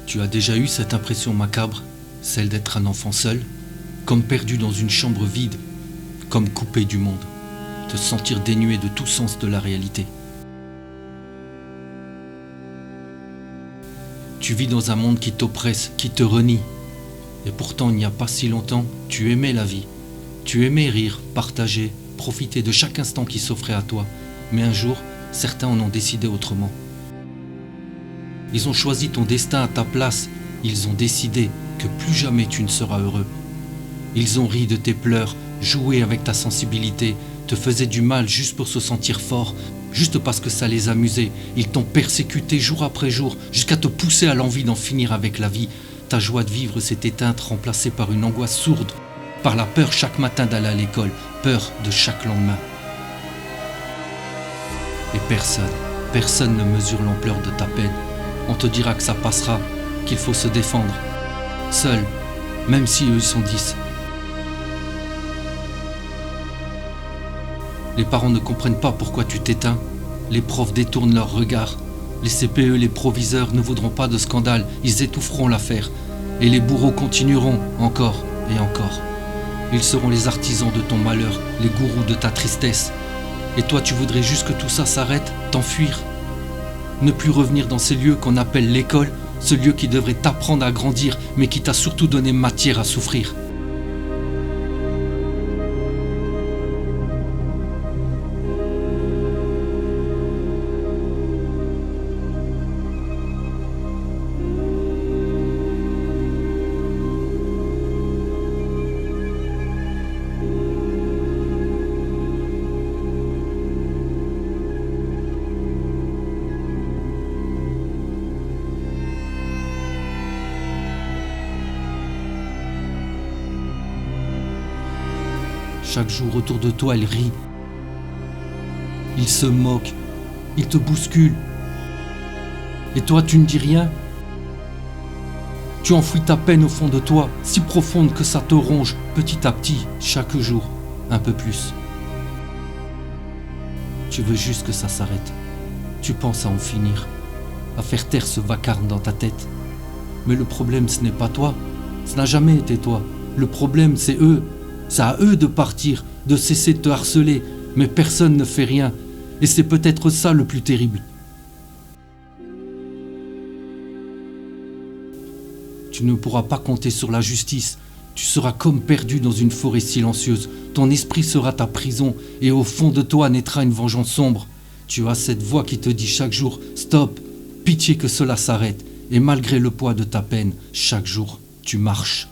Tu as déjà eu cette impression macabre, celle d'être un enfant seul, comme perdu dans une chambre vide, comme coupé du monde, te sentir dénué de tout sens de la réalité. Tu vis dans un monde qui t'oppresse, qui te renie. Et pourtant, il n'y a pas si longtemps, tu aimais la vie. Tu aimais rire, partager, profiter de chaque instant qui s'offrait à toi. Mais un jour, certains en ont décidé autrement. Ils ont choisi ton destin à ta place. Ils ont décidé que plus jamais tu ne seras heureux. Ils ont ri de tes pleurs, joué avec ta sensibilité, te faisaient du mal juste pour se sentir fort, juste parce que ça les amusait. Ils t'ont persécuté jour après jour, jusqu'à te pousser à l'envie d'en finir avec la vie. Ta joie de vivre s'est éteinte, remplacée par une angoisse sourde, par la peur chaque matin d'aller à l'école, peur de chaque lendemain. Et personne ne mesure l'ampleur de ta peine. On te dira que ça passera, qu'il faut se défendre. Seul, même si eux sont 10. Les parents ne comprennent pas pourquoi tu t'éteins. Les profs détournent leur regard. Les CPE, les proviseurs ne voudront pas de scandale. Ils étoufferont l'affaire. Et les bourreaux continueront encore et encore. Ils seront les artisans de ton malheur, les gourous de ta tristesse. Et toi, tu voudrais juste que tout ça s'arrête, t'enfuir. Ne plus revenir dans ces lieux qu'on appelle l'école, ce lieu qui devrait t'apprendre à grandir, mais qui t'a surtout donné matière à souffrir. Chaque jour autour de toi, il rit. Il se moque. Il te bouscule. Et toi, tu ne dis rien. Tu enfouis ta peine au fond de toi, si profonde que ça te ronge, petit à petit, chaque jour, un peu plus. Tu veux juste que ça s'arrête. Tu penses à en finir, à faire taire ce vacarme dans ta tête. Mais le problème, ce n'est pas toi. Ce n'a jamais été toi. Le problème, c'est eux. C'est à eux de partir, de cesser de te harceler, mais personne ne fait rien. Et c'est peut-être ça le plus terrible. Tu ne pourras pas compter sur la justice. Tu seras comme perdu dans une forêt silencieuse. Ton esprit sera ta prison, et au fond de toi naîtra une vengeance sombre. Tu as cette voix qui te dit chaque jour « Stop, pitié que cela s'arrête ». Et malgré le poids de ta peine, chaque jour, tu marches.